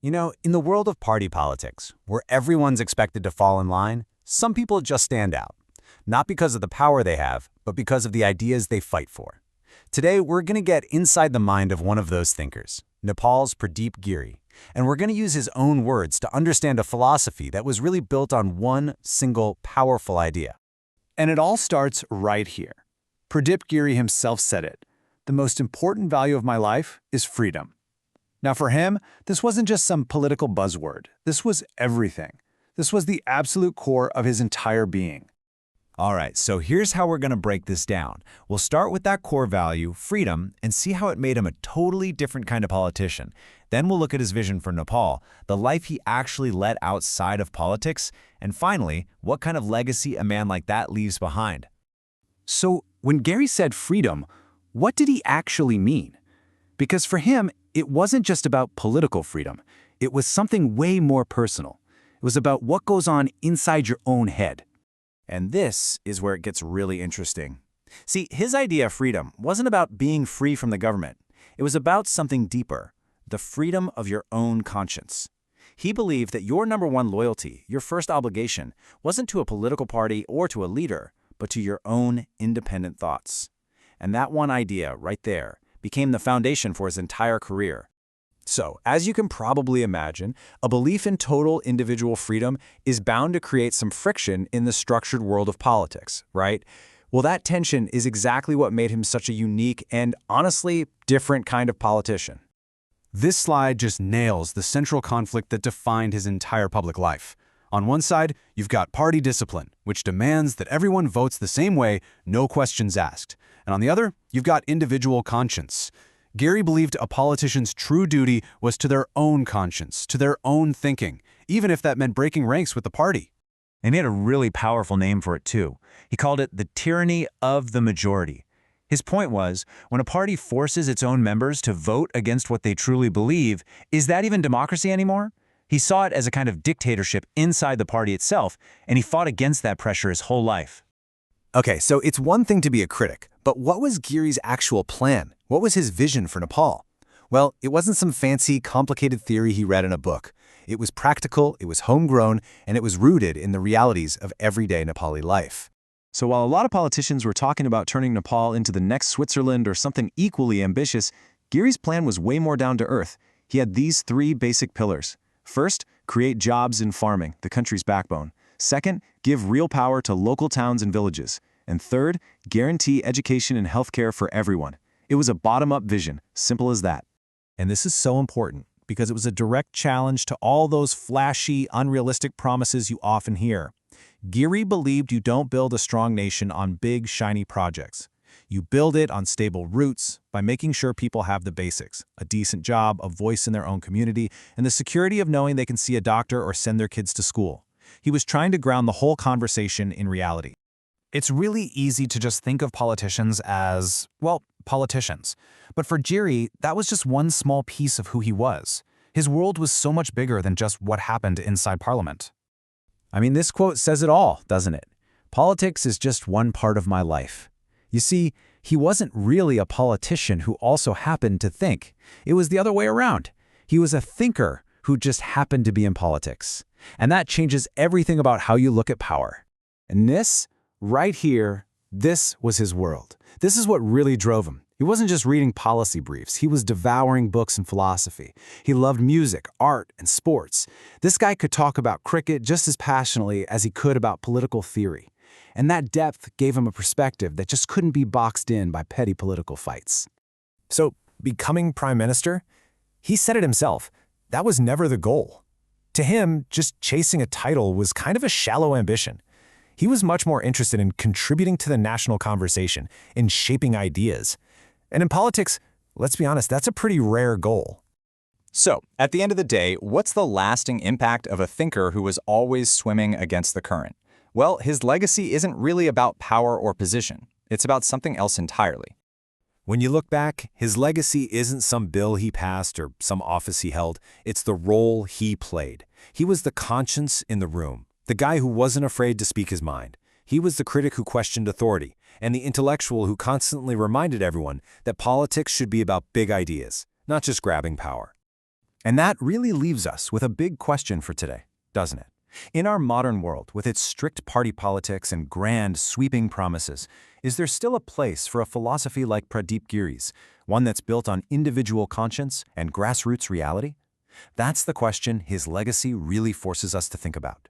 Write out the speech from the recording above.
In the world of party politics, where everyone's expected to fall in line, some people just stand out. Not because of the power they have, but because of the ideas they fight for. Today, we're going to get inside the mind of one of those thinkers, Nepal's Pradip Giri, and we're going to use his own words to understand a philosophy that was really built on one single powerful idea. And it all starts right here. Pradip Giri himself said it. The most important value of my life is freedom. Now for him, this wasn't just some political buzzword. This was everything. This was the absolute core of his entire being. All right, so here's how we're going to break this down. We'll start with that core value, freedom, and see how it made him a totally different kind of politician. Then we'll look at his vision for Nepal, the life he actually led outside of politics, and finally, what kind of legacy a man like that leaves behind. So when Giri said freedom, what did he actually mean? Because for him, it wasn't just about political freedom. It was something way more personal. It was about what goes on inside your own head. And this is where it gets really interesting. See, his idea of freedom wasn't about being free from the government. It was about something deeper, the freedom of your own conscience. He believed that your number one loyalty, your first obligation, wasn't to a political party or to a leader, but to your own independent thoughts. And that one idea right there became the foundation for his entire career. So, as you can probably imagine, a belief in total individual freedom is bound to create some friction in the structured world of politics, right? Well, that tension is exactly what made him such a unique and, honestly, different kind of politician. This slide just nails the central conflict that defined his entire public life. On one side, you've got party discipline, which demands that everyone votes the same way, no questions asked. And on the other, you've got individual conscience. Giri believed a politician's true duty was to their own conscience, to their own thinking, even if that meant breaking ranks with the party. And he had a really powerful name for it too. He called it the tyranny of the majority. His point was, when a party forces its own members to vote against what they truly believe, is that even democracy anymore? He saw it as a kind of dictatorship inside the party itself, and he fought against that pressure his whole life. Okay, so it's one thing to be a critic, but what was Giri's actual plan? What was his vision for Nepal? Well, it wasn't some fancy, complicated theory he read in a book. It was practical, it was homegrown, and it was rooted in the realities of everyday Nepali life. So while a lot of politicians were talking about turning Nepal into the next Switzerland or something equally ambitious, Giri's plan was way more down to earth. He had these three basic pillars. First, create jobs in farming, the country's backbone. Second, give real power to local towns and villages. And third, guarantee education and healthcare for everyone. It was a bottom-up vision, simple as that. And this is so important because it was a direct challenge to all those flashy, unrealistic promises you often hear. Giri believed you don't build a strong nation on big, shiny projects. You build it on stable roots by making sure people have the basics, a decent job, a voice in their own community, and the security of knowing they can see a doctor or send their kids to school. He was trying to ground the whole conversation in reality. It's really easy to just think of politicians as, well, politicians. But for Giri, that was just one small piece of who he was. His world was so much bigger than just what happened inside Parliament. I mean, this quote says it all, doesn't it? Politics is just one part of my life. You see, he wasn't really a politician who also happened to think. It was the other way around. He was a thinker who just happened to be in politics. And that changes everything about how you look at power. And this, right here, this was his world. This is what really drove him. He wasn't just reading policy briefs. He was devouring books and philosophy. He loved music, art, and sports. This guy could talk about cricket just as passionately as he could about political theory. And that depth gave him a perspective that just couldn't be boxed in by petty political fights. So, becoming prime minister? He said it himself. That was never the goal. To him, just chasing a title was kind of a shallow ambition. He was much more interested in contributing to the national conversation, in shaping ideas. And in politics, let's be honest, that's a pretty rare goal. So, at the end of the day, what's the lasting impact of a thinker who was always swimming against the current? Well, his legacy isn't really about power or position. It's about something else entirely. When you look back, his legacy isn't some bill he passed or some office he held. It's the role he played. He was the conscience in the room, the guy who wasn't afraid to speak his mind. He was the critic who questioned authority, and the intellectual who constantly reminded everyone that politics should be about big ideas, not just grabbing power. And that really leaves us with a big question for today, doesn't it? In our modern world, with its strict party politics and grand, sweeping promises, is there still a place for a philosophy like Pradip Giri's, one that's built on individual conscience and grassroots reality? That's the question his legacy really forces us to think about.